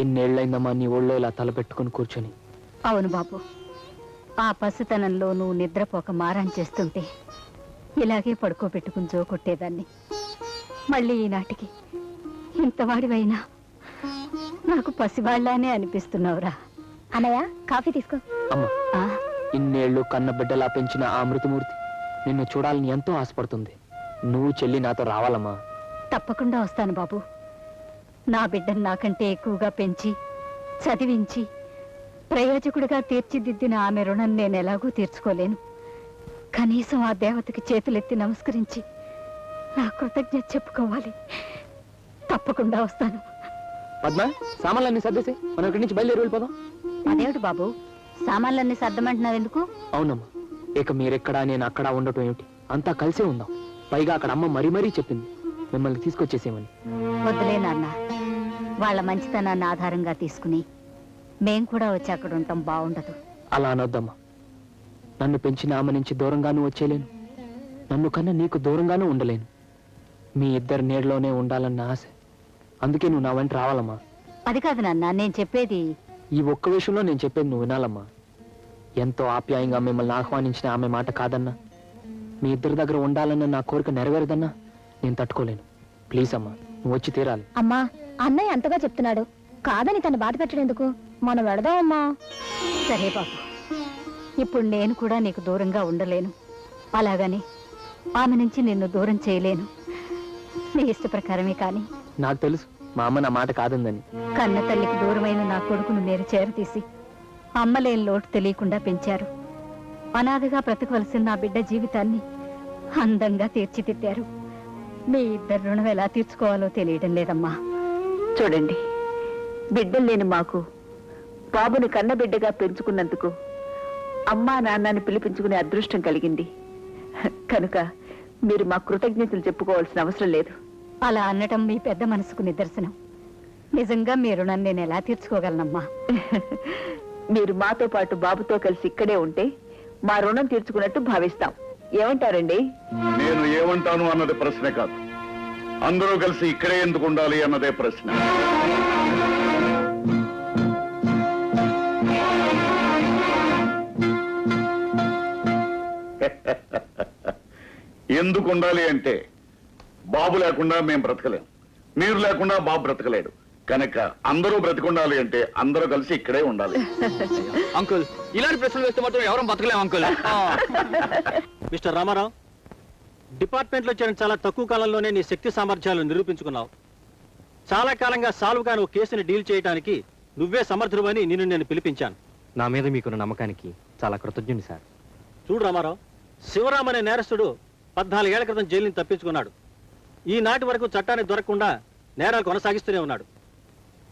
ఎన్నేళ్లైందమ్మా నీ ఒళ్ళో ఇలా తలపెట్టుకుని కూర్చొని. అవును బాబు, ఆ పసితనంలో నువ్వు నిద్రపోక మారం చేస్తుంటే ఇలాగే పడుకోబెట్టుకుని జోకొట్టేదాన్ని. మళ్ళీ ఈనాటికి ఇంతవాడివైనా నాకు పసివాళ్లానే అనిపిస్తున్నావురా. అన్నయ్య, కాఫీ తీసుకో. అమ్మా, ఇన్నేళ్లు కన్న బిడ్డలా పెంచిన ఆ మృతమూర్తి నిన్ను చూడాలని ఎంతో ఆశపడుతుంది. నువ్వు చెల్లి నాతో రావాలమ్మా. తప్పకుండా వస్తాను బాబు. నా బిడ్డను నాకంటే ఎక్కువగా పెంచి చదివించి ప్రయోజకుడిగా తీర్చిదిద్దిన ఆమె రుణం నేను ఎలాగూ తీర్చుకోలేను. కనీసం ఆ దేవతకి చేతులెత్తి నమస్కరించి నా కృతజ్ఞత చెప్పుకోవాలి. తప్పకుండా వస్తాను. పద్మ, సామాన్లన్నీ సర్దేసి మనం ఇక్కడి నుంచి బయలుదేరి వెళ్ళిపోదాం. అదేమిటి బాబు, సామాన్లన్నీ సర్దమంటున్నావు ఎందుకు? అవునమ్మా, ఇక మీరెక్కడా నేను అక్కడ ఉండటం ఏమిటి, అంతా కలిసే ఉందాం. పైగా అక్కడ అమ్మ మరీ మరీ చెప్పింది మిమ్మల్ని తీసుకొచ్చేసేమని. వద్దులే నాన్న, వాళ్ళ మంచితనాన్ని ఆధారంగా తీసుకుని మేం కూడా వచ్చి అక్కడ ఉంటాం బాగుండదు. అలా అనొద్దమ్మా. నన్ను పెంచిన ఆమె నుంచి దూరంగానూ వచ్చేలేను, నన్ను కన్నా నీకు దూరంగానూ ఉండలేను. మీ ఇద్దరు నీడలోనే ఉండాలన్న ఆశ. అందుకే నువ్వు నా వెంట రావాలమ్మా. అది కాదు నాన్న, నేను చెప్పేది. ఈ ఒక్క విషయంలో నేను చెప్పేది నువ్వు వినాలమ్మా. ఎంతో ఆప్యాయంగా మిమ్మల్ని ఆహ్వానించిన ఆమె మాట కాదన్నా, మీ ఇద్దరి దగ్గర ఉండాలన్న నా కోరిక నెరవేరదన్నా నేను తట్టుకోలేను. ప్లీజ్ అమ్మా, నువ్వు వచ్చి తీరాలి. అమ్మా, అన్నయ్య అంతగా చెప్తున్నాడు, కాదని తను బాధ పెట్టడేందుకు? మనం వెళదామమ్మా. సరే బాబు, ఇప్పుడు నేను కూడా నీకు దూరంగా ఉండలేను, అలాగని ఆమె నుంచి నిన్ను దూరం చేయలేను. నీ ఇష్ట ప్రకారమే. కానీ నాకు తెలుసు మా అమ్మ నా మాట కాదందని. కన్న తల్లికి దూరమైన నా కొడుకును మీరు చేరతీసి అమ్మలేని లోటు తెలియకుండా పెంచారు. అనాథగా బ్రతకవలసిన నా బిడ్డ జీవితాన్ని అందంగా తీర్చిదిద్దారు. మీ ఇద్దరు రుణం ఎలా తీర్చుకోవాలో తెలియడం లేదమ్మా. చూడండి, బిడ్డలు లేని మాకు బాబుని కన్నబిడ్డగా పెంచుకున్నందుకు అమ్మా నాన్నని పిలిపించుకునే అదృష్టం కలిగింది. కనుక మీరు మా కృతజ్ఞతలు చెప్పుకోవాల్సిన అవసరం లేదు. అలా అనటం మీ పెద్ద మనసుకు నిదర్శనం. నిజంగా మీ రుణం నేను ఎలా తీర్చుకోగలనమ్మా? మీరు మాతో పాటు బాబుతో కలిసి ఇక్కడే ఉంటే మా రుణం తీర్చుకున్నట్టు భావిస్తాం. ఏమంటారండి? నేను ఏమంటాను అన్నది ప్రశ్న కాదు, అందరూ కలిసి ఇక్కడే ఎందుకు ఉండాలి అన్నదే ప్రశ్న. ఎందుకు ఉండాలి అంటే, బాబు లేకుండా మేము బ్రతకలేం, మీరు లేకుండా బాబు బ్రతకలేడు. కనుక అందరూ బ్రతికుండాలి అంటే అందరూ కలిసి ఇక్కడే ఉండాలి. అంకుల్, ఇలాంటి ప్రశ్నలు వేస్తే మాత్రం ఎవరం బతకలేం అంకుల్. మిస్టర్ రామారావు, డిపార్ట్మెంట్లో చేరిన చాలా తక్కువ కాలంలోనే నీ శక్తి సామర్థ్యాలను నిరూపించుకున్నావు. చాలా కాలంగా సాల్వ్ కాని కేసుని డీల్ చేయడానికి నువ్వే సమర్థుడని నిన్ను నేను పిలిపించాను. నా మీద మీకున్న నమ్మకానికి చాలా కృతజ్ఞుని సార్. చూడు రామారావు, శివరాం అనే నేరస్తుడు 14 ఏళ్ల క్రితం జైలు నుంచి తప్పించుకున్నాడు. ఈనాటి వరకు చట్టానికి దొరకకుండా నేరాలు కొనసాగిస్తూనే ఉన్నాడు.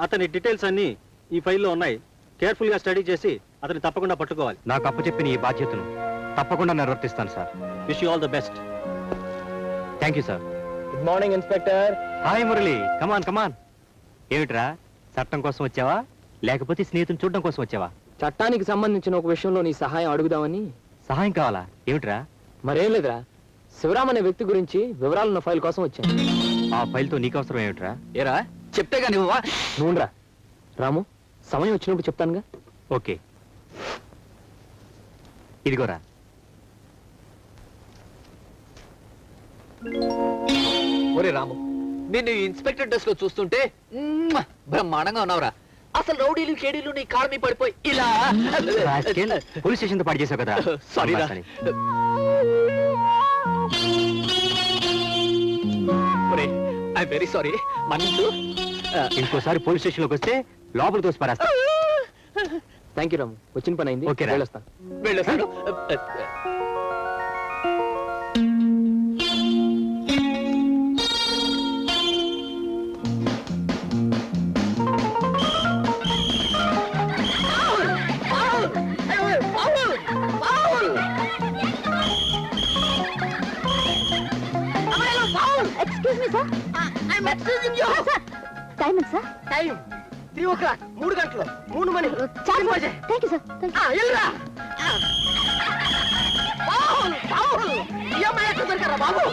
అతని డీటెయిల్స్ అన్ని ఈ ఫైల్లో ఉన్నాయి. కేర్ఫుల్ గా స్టడీ చేసి అతన్ని తప్పకుండా పట్టుకోవాలి. నాకు అప్పచెప్పిన ఈ బాధ్యతను తప్పకుండా నిర్వర్తిస్తాను sir. Wish you all the best. Thank you sir. Good morning inspector. Hi Murali, come on come on. ఏమిట్రా, చట్టం కోసం వచ్చావా లేకపోతే స్నేహితుని చూడడం కోసం వచ్చావా? చట్టానికి సంబంధించిన ఒక విషయంలో నీ సహాయం అడుగుదామని. సహాయం కావాలా? ఏమిట్రా? మరేం లేదురా, శివరాం అనే వ్యక్తి గురించి వివరాలున్న ఫైల్ కోసం వచ్చాను. ఆ ఫైల్తో నీకు అవసరం ఏమిట్రా? ఏరా, చెప్తే గానీ నువ్వురా. రాము, సమయం వచ్చినప్పుడు చెప్తానుగా. ఓకే, ఇదిగోరా. ఒరే రాము, నేను ఇన్స్పెక్టర్ డ్రెస్ లో చూస్తుంటే బ్రహ్మాండంగా ఉన్నావురా. అసలు రౌడీలు షేడీలు నీ కాళ్ళ మీద పడిపోయి ఇలా పోలీస్ స్టేషన్ తో పాటు చేసావు కదా. సారీ రా. ఐ వెరీ సారీ, మన్నించు. ఇంకోసారి పోలీస్ స్టేషన్ లోకి వస్తే లోపల తోసి పారేస్తా. థ్యాంక్ యూ రాము, వచ్చిన పని అయింది. ఓకే, వెళ్ళొస్తాను. వెళ్ళొస్తాను. Excuse me sir. I'm excusing you. Time ఎంత సార్? టైం 3 o'clock, 3 గంటలు, 3 మణి. చాలా థ్యాంక్ యూ సార్. ఎల్లురా. ఈ అమ్మాయి ఎక్కడ దొరికారా బాబు?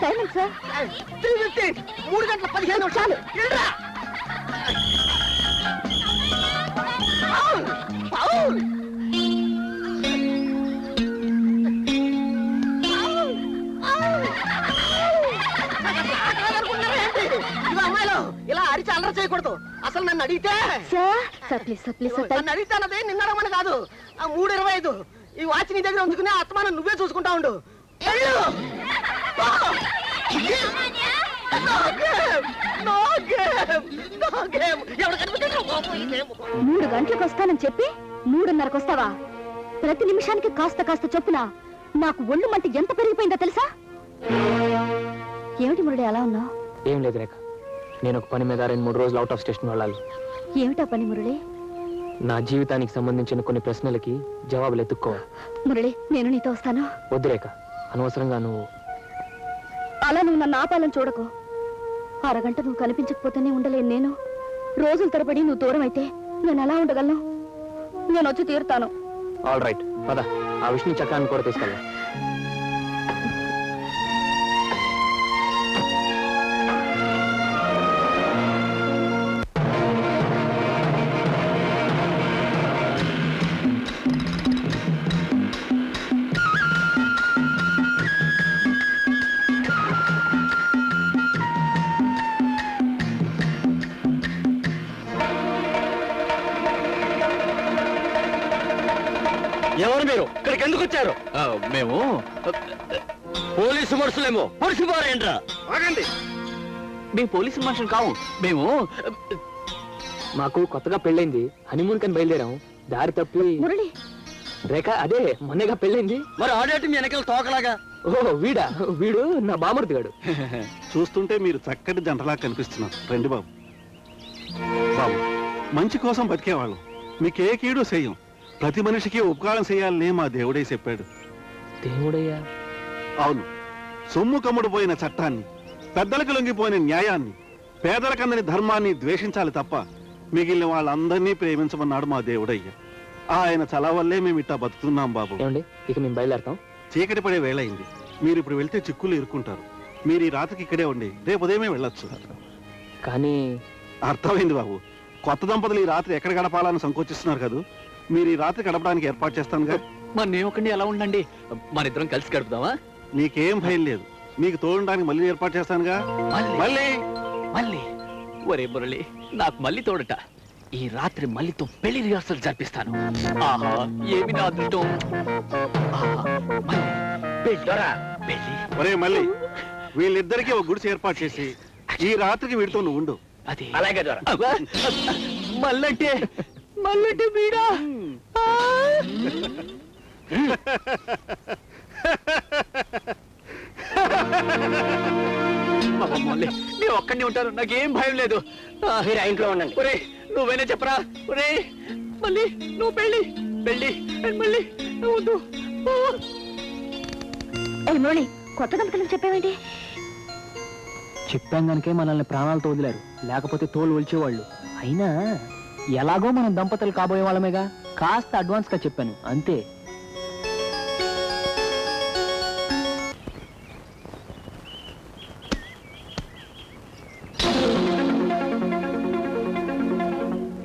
టైం ఎంత సార్? 3:15 చాలు అమ్మాయిలు ఇలా అరిచి అల్లరి చేయకూడదు. అసలు నన్ను అడిగితే sir please sir please sir నన్ను అడిగితే అన్నది నిన్నడమని కాదు. 3:25 ఈ వాచ్ నీ దగ్గర ఉంచుకునే ఆత్మానం నువ్వే చూసుకుంటా ఉండు. వెళ్ళు. పో. No game. No game. No game. ఎవరు కనిపించారు? బాబు, ఈ game. 3 గంటలకు వస్తానని చెప్పి 3:30కు వస్తావా? ప్రతి నిమిషానికి కాస్త కాస్త చొప్పున నాకు ఒళ్ళు మంట ఎంత పెరిగిపోయిందో తెలుసా? ఏమిటి మురళి అలా ఉన్నావు? ఏం లేదు రేఖ, నేను ఒక పని మీద 2-3 రోజులు అవుట్ ఆఫ్ స్టేషన్ వెళ్ళాలి. ఏమిటా పని మురళి? నా జీవితానికి సంబంధించిన కొన్ని ప్రశ్నలకి జవాబులు ఎత్తుక్కోవాలి. మురళి నేను నీతో వస్తాను. వద్దు రేఖ, అనవసరంగా నువ్వు అలా నువ్వు నన్ను ఆపాలని చూడకు. అరగంట నువ్వు కనిపించకపోతేనే ఉండలేను నేను. రోజుల తరబడి నువ్వు దూరం అయితే నేను ఎలా ఉండగలను? నేను వచ్చి తీరుతాను. ఆల్ రైట్, పద. ఆ విష్ణు చక్రాన్ని కూడా తీసుకెళ్ళా. ఎవరు మీరు? ఇక్కడికి ఎందుకు వచ్చారు? మేము పోలీసు మనుషులేమో పొడిసిపోరేంట్రా? ఆగండి. మేము పోలీసు మనుషులు కావు. మేము మాకు కొత్తగా పెళ్ళైంది, హనీమూన్ కని బయలుదేరాం. దారి తప్పి మురళి రేఖ అదే మొన్నగా పెళ్ళైంది. మరి ఆడేటి మీ వెనకాల తోకలాగా? ఓ వీడా? వీడు నా బామర్ది గాడు. చూస్తుంటే మీరు చక్కటి జంటలా కనిపిస్తున్నారు. రండి బాబు. బాబు, మంచి కోసం బతికేవాళ్ళం. మీకే కీడు చెయ్యం. ప్రతి మనిషికి ఉపకారం చేయాలని మా దేవుడే చెప్పాడు. దేవుడయ్యా? అవును, సొమ్ము కమ్ముడు పోయిన చట్టాన్ని, పెద్దలకు లొంగిపోయిన న్యాయాన్ని, పేదలకందని ధర్మాన్ని ద్వేషించాలి తప్ప మిగిలిన వాళ్ళందరినీ ప్రేమించమన్నాడు మా దేవుడయ్య. ఆయన చల వల్లే మేము ఇట్టా బతుకుతున్నాం బాబు. ఏమండి, ఇక మేము బయలుదేరతాం. చీకటి పడే వేళయింది. మీరు ఇప్పుడు వెళ్తే చిక్కులు ఇరుక్కుంటారు. మీరు ఈ రాత్రికి ఇక్కడే ఉండి రేపు ఉదయమే వెళ్ళొచ్చు. కానీ అర్థమైంది బాబు. కొత్త దంపతులు ఈ రాత్రి ఎక్కడ గడపాలని సంకోచిస్తున్నారు కదా. మీరు ఈ రాత్రి గడపడానికి ఏర్పాటు చేస్తానుగా. మరి నేను ఒక్కడిని ఎలా ఉండండి? మన ఇద్దరం కలిసి గడుపుదామా? నీకేం భయం లేదు. మీకు తోడడానికి మళ్ళీ ఏర్పాటు చేస్తానుగా. మళ్ళీ మళ్ళీ ఒరే మురళి, నాకు మళ్ళీ తోడట. ఈ రాత్రి మళ్ళీతో పెళ్లి రిహార్సల్ జరిపిస్తాను. ఆహా, ఏమి నా అదృష్టం. ఆహా, మళ్ళీ పెళ్ళి. పెళ్ళి. ఒరే మళ్ళీ, వీళ్ళిద్దరికీ ఒక గుడిసె ఏర్పాటు చేసి ఈ రాత్రికి వీడితో నువ్వు ఉండు. అది అలాగే మళ్ళంటే మళ్ళంటే వీడా? నేను ఒక్కడిని ఉంటాను, నాకేం భయం లేదు. మీరు ఆ ఇంట్లో ఉండండి. ఒరే నువ్వేనా చెప్పరా? ఒరే మళ్ళీ నువ్వు పెళ్ళి పెళ్ళి మళ్ళీ నువ్వు వద్దు. ఏ మురళి, కొత్త దంపతులకు చెప్పావేంటి? చెప్పాం గనుకే మనల్ని ప్రాణాలతో వదిలారు, లేకపోతే తోలు ఒలిచేవాళ్ళు. అయినా ఎలాగో మనం దంపతులు కాబోయే వాళ్ళమేగా, కాస్త అడ్వాన్స్ గా చెప్పాను అంతే.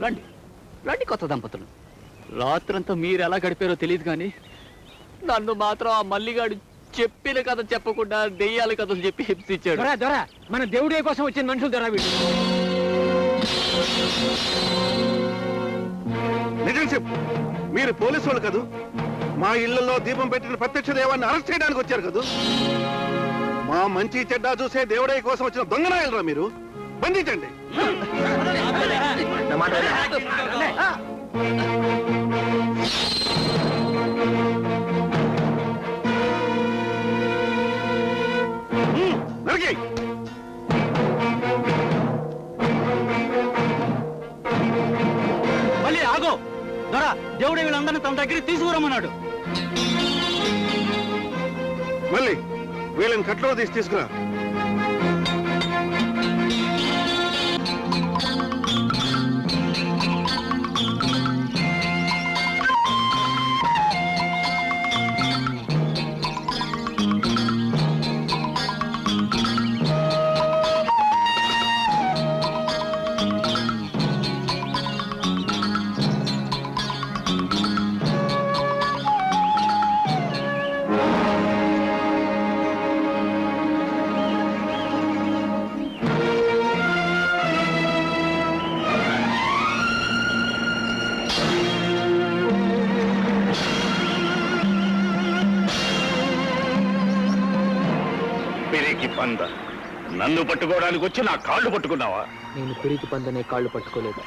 రండి రండి కొత్త దంపతులు. రాత్రంతా మీరు ఎలా గడిపారో తెలియదు కానీ నన్ను మాత్రం ఆ మల్లిగాడు చెప్పిన కథ చెప్పకుండా దెయ్యాల కథలు చెప్పి హింసించాడు. మన దేవుడే కోసం వచ్చిన మనుషులు దొరా వీడు. నిజం చెప్పు, మీరు పోలీసు వాళ్ళు కదూ. మా ఇళ్లలో దీపం పెట్టిన ప్రత్యక్ష దేవాన్ని అరెస్ట్ చేయడానికి వచ్చారు కదూ. మా మంచి చెడ్డ చూసే దేవుడై కోసం వచ్చిన దొంగనాయలరా మీరు. బంధించండి. నరికి మళ్ళీ ఆగో దొరా, దేవుడే వీళ్ళందరినీ తన దగ్గరికి తీసుకురమ్మన్నాడు. మళ్ళీ వీళ్ళని కట్లో తీసి తీసుకురా. పంద నన్ను పట్టుకోవడానికి వచ్చి నా కాళ్ళు పట్టుకున్నావా? నేను పిరికి పందనే కాళ్ళు పట్టుకోలేదు,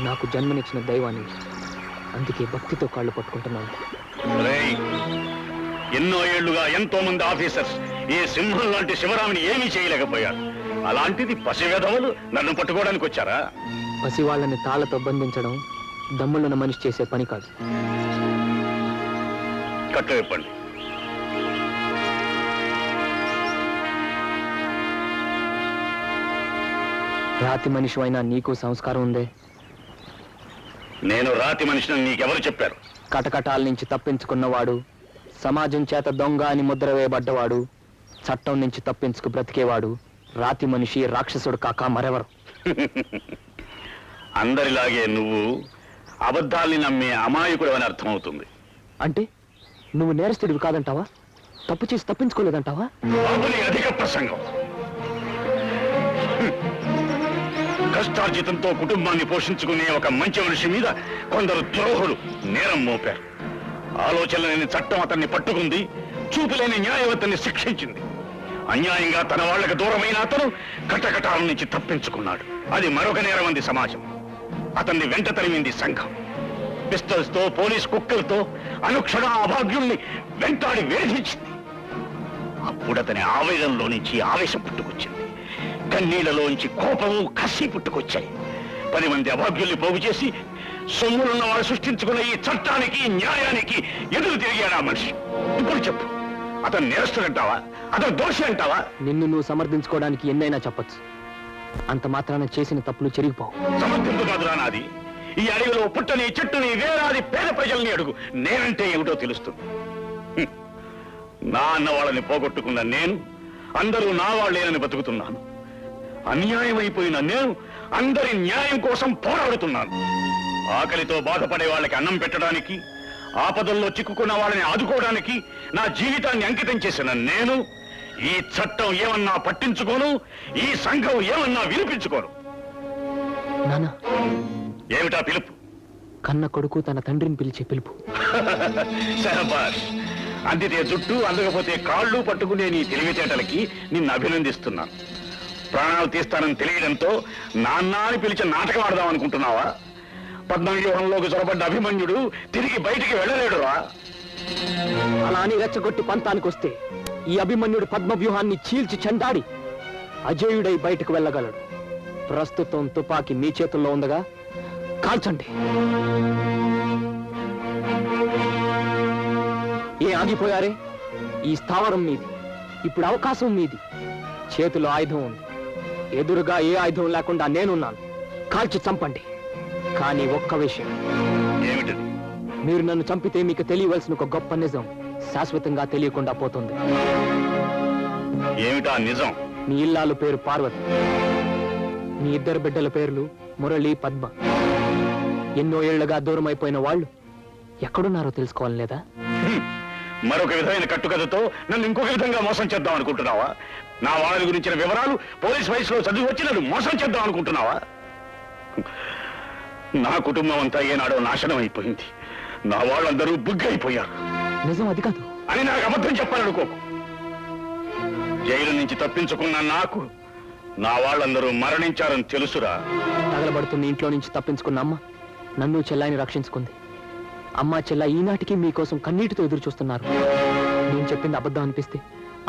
నాకు జన్మనిచ్చిన దైవాన్ని, అందుకే భక్తితో కాళ్ళు పట్టుకుంటున్నాను. రేయ్, ఎన్నో ఏళ్లుగా ఎంతో మంది ఆఫీసర్స్ ఈ సింహం లాంటి శివరాముని ఏమీ చేయలేకపోయారు. అలాంటిది పసివేధవులు నన్ను పట్టుకోవడానికి వచ్చారా? పసివాళ్ళని తాళ్లతో బంధించడం దమ్ములున్న మనిషి చేసే పని కాదు. కట్టు ఇప్పండి. రాతి మనిషి అయినా నీకు సంస్కారం ఉందే? నేను రాతి మనిషిని నీకెవరు చెప్పారు? కటకటాల నుంచి తప్పించుకున్నవాడు, సమాజం చేత దొంగ అని ముద్ర వేయబడ్డవాడు, చట్టం నుంచి తప్పించుకు బ్రతికేవాడు రాతి మనిషి, రాక్షసుడు కాక మరెవరు. అందరిలాగే నువ్వు అబద్ధాల్ని నమ్మే అమాయకుడు అని అర్థమవుతుంది. అంటే నువ్వు నేరస్తుడివి కాదంటావా? తప్పు చేసి తప్పించుకోలేదంటావా? బాబుని అధిక ప్రసంగం. కష్టార్జితంతో కుటుంబాన్ని పోషించుకునే ఒక మంచి మనిషి మీద కొందరు ద్రోహులు నేరం మోపారు. ఆలోచన లేని చట్టం అతన్ని పట్టుకుంది, చూపులేని న్యాయం అతన్ని శిక్షించింది. అన్యాయంగా తన వాళ్లకు దూరమైన అతను కటకటాల నుంచి తప్పించుకున్నాడు. అది మరొక నేరం అంది సమాజం. అతన్ని వెంట తరిమింది సంఘం. పిస్టల్స్ తో, పోలీస్ కుక్కలతో అనుక్షణ అభాగ్యుల్ని వెంటాడి వేధించింది. అప్పుడు అతని ఆవేదనలో నుంచి ఆవేశం పుట్టుకొచ్చింది. కన్నీళ్లలోంచి కోపము, కసి పుట్టుకొచ్చాయి. 10 మంది అభాగ్యుల్ని పోగు చేసి సొమ్ములున్న వాడు సృష్టించుకున్న ఈ చట్టానికి, న్యాయానికి ఎదురు తిరిగాడు ఆ మనిషి. ఇప్పుడు చెప్పు, అతను నేరస్తుడంటావా? అతను దోషి అంటావా? నిన్ను నువ్వు సమర్థించుకోవడానికి ఎన్నైనా చెప్పచ్చు. అంత మాత్రాన చేసిన తప్పులు చెరిగిపోవు. సమర్థింపు కాదురా నాది. ఈ అడవిలో పుట్టని, చెట్టుని, వేలాది పేద ప్రజల్ని అడుగు, నేనంటే ఏమిటో తెలుస్తుంది. నా అన్న వాళ్ళని పోగొట్టుకున్న నేను అందరూ నా వాళ్ళేనని బతుకుతున్నాను. అన్యాయమైపోయిన నేను అందరి న్యాయం కోసం పోరాడుతున్నాను. ఆకలితో బాధపడే వాళ్ళకి అన్నం పెట్టడానికి, ఆపదల్లో చిక్కుకున్న వాళ్ళని ఆదుకోవడానికి నా జీవితాన్ని అంకితం చేసిన నేను ఈ చట్టం ఏమన్నా పట్టించుకోను, ఈ సంఘం ఏమన్నా వినిపించుకోను. నానా, ఏమిటా పిలుపు? కన్న కొడుకు తన తండ్రిని పిలిచే పిలుపు. శభాష్. అందితే జుట్టు, అందకపోతే కాళ్ళు పట్టుకునే నీ తెలివితేటలకి నిన్ను అభినందిస్తున్నాను. ప్రాణాలు తీస్తానని తెలియడంతో నాన్న అని పిలిచి నాటకం ఆడదాం అనుకుంటున్నావా? పద్మవ్యూహంలోకి చొరబడ్డ అభిమన్యుడు తిరిగి బయటికి వెళ్ళలేడురా. అలా అని రెచ్చగొట్టి పంతానికి వస్తే ఈ అభిమన్యుడు పద్మవ్యూహాన్ని చీల్చి చెండాడి అజేయుడై బయటకు వెళ్ళగలడు. ప్రస్తుతం తుపాకీ మీ చేతుల్లో ఉందగా, కాల్చండి. ఏ ఆగిపోయారే? ఈ స్థావరం మీది, ఇప్పుడు అవకాశం మీది. చేతిలో ఆయుధం ఉంది, ఎదురుగా ఏ ఆయుధం లేకుండా నేనున్నాను. కాల్చి చంపండి. కానీ ఒక్క విషయం, ఏమిటది? మీరు నన్ను చంపితే మీకు తెలియవలసిన ఒక గొప్ప నిజం శాశ్వతంగా తెలియకుండా పోతుంది. ఏమిటా నిజం? మీ ఇల్లాలు పేరు పార్వతి, మీ 2 బిడ్డల పేర్లు మురళి, పద్మ. ఎన్నో ఏళ్లుగా దూరం అయిపోయిన వాళ్ళు ఎక్కడున్నారో తెలుసుకోవాలి లేదా? మరొక విధమైన కట్టుకథతో నన్ను ఇంకొక విధంగా మోసం చేద్దాం అనుకుంటున్నావా? నా వాళ్ళ గురించిన వివరాలు పోలీస్ వయసులో చదివి వచ్చి నన్ను మోసం చేద్దాం అనుకుంటున్నావా? నా కుటుంబం అంతా ఏనాడో నాశనం అయిపోయింది. నా వాళ్ళందరూ బుగ్గైపోయారు. నిజం అది కాదు అని నాకు అబద్ధం చెప్పాలనుకోకు. జైలు నుంచి తప్పించుకున్న నాకు నా వాళ్ళందరూ మరణించారని తెలుసురా. తగలబడుతున్న ఇంట్లో నుంచి తప్పించుకున్న అమ్మ నన్ను చెల్లాయిని రక్షించుకుంది. అమ్మ చెల్ల ఈనాటికి మీకోసం కన్నీటితో ఎదురు చూస్తున్నారు. నేను చెప్పింది అబద్ధం అనిపిస్తే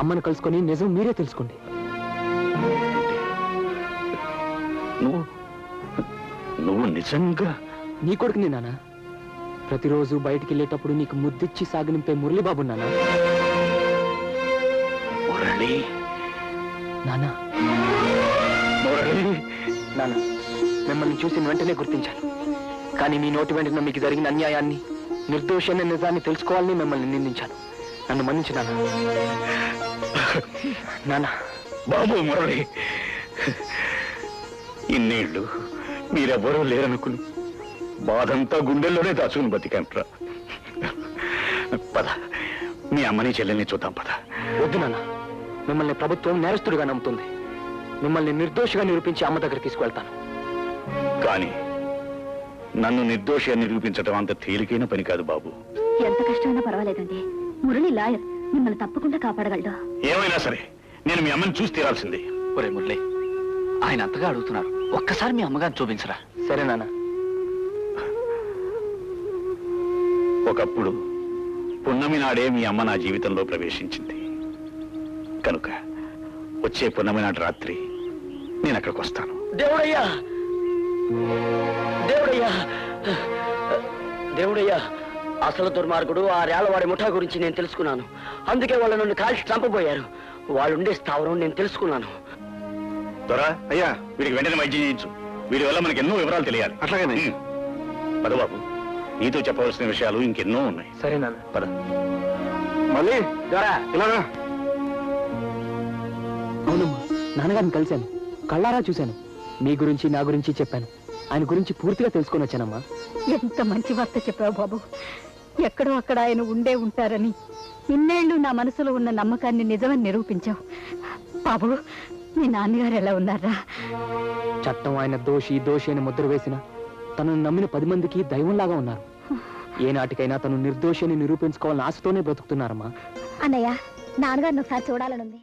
అమ్మను కలుసుకొని నిజం మీరే తెలుసుకోండి. నువ్వు నిజంగా నీ కొడుకుని నానా. ప్రతిరోజు బయటికి వెళ్ళేటప్పుడు నీకు ముద్దిచ్చి సాగనింపే మురళిబాబు నానా. మురళి? నానా, మురళి? నానా, మిమ్మల్ని చూసిన వెంటనే గుర్తించాను. కానీ మీ నోటి వెంటనే మీకు జరిగిన అన్యాయాన్ని, నిర్దోషమైన నిజాన్ని తెలుసుకోవాలని మిమ్మల్ని నిందించాను. నన్ను మన్నించు నాన్న. నాన్న. బాబు మురళి, ఇన్నేళ్ళు మీరెవరూ లేరనుకుని బాధంతా గుండెల్లోనే దాచుకుని బతికంట్రా. పద, మీ అమ్మని చెల్లెల్ని చూద్దాం. పద. వద్దు నాన్న, మిమ్మల్ని ప్రభుత్వం నేరస్తుడిగా నమ్ముతుంది. మిమ్మల్ని నిర్దోషిగా నిరూపించి అమ్మ దగ్గర తీసుకువెళ్తాను. కానీ నన్ను నిర్దోషి అని నిరూపించడం అంత తేలికైన పని కాదు బాబు. ఎంత కష్టమైనా పర్వాలేదండి, మురళి లాయర్ మిమ్మల్ని తప్పకుండా కాపాడగలడు. ఏమైనా సరే నేను మీ అమ్మని చూసి తీరాల్సిందే. ఒరే మురళి, ఆయన అంతగా అడుగుతున్నారు, ఒక్కసారి మీ అమ్మగారిని చూపించరా. సరే నాన్న. ఒకప్పుడు పున్నమి నాడే మీ అమ్మ నా జీవితంలో ప్రవేశించింది కనుక వచ్చే పున్నమి నాటి రాత్రి నేను అక్కడికి వస్తాను. దేవుడయ్యా, దేవుడయ్యా, దేవుడయ్యా, అసలు దుర్మార్గుడు ఆ రేళ్లవాడి ముఠా గురించి నేను తెలుసుకున్నాను. అందుకే వాళ్ళు నన్ను కాల్చి చంపబోయారు. వాళ్ళుండే స్థావరం నేను తెలుసుకున్నాను. దొరా, అయ్యా వీడికి వెంటనే వైద్యం చేయించు. వీడి వల్ల మనకి ఎన్నో వివరాలు తెలియాలి. అట్లాగేనే. పదబాబు, నీతో చెప్పవలసిన విషయాలు ఇంకెన్నో ఉన్నాయి. సరే నాన్న. పద. మళ్ళీ ఇలాగా అవునమ్మా, నాన్నగారిని కలిశాను, కళ్ళారా చూశాను. మీ గురించి నా గురించి చెప్పాను. ఆయన గురించి పూర్తిగా తెలుసుకొని వచ్చానమ్మా. ఎంత మంచి వార్త చెప్పావు బాబు. ఎక్కడో అక్కడ ఆయన ఉండే ఉంటారని ఇన్నేళ్లు నా మనసులో ఉన్న నమ్మకాన్ని నిజమని నిరూపించావు. బాబు, మీ నాన్నగారు ఎలా ఉన్నారా? చట్టం ఆయన దోషి దోషి అని ముద్ర వేసిన తనను నమ్మిన 10 మందికి దైవంలాగా ఉన్నారు. ఏనాటికైనా తను నిర్దోషి అని నిరూపించుకోవాలని ఆశతోనే బ్రతుకుతున్నారమ్మా. అన్నయ్య, నాన్నగారిని ఒకసారి చూడాలనుంది.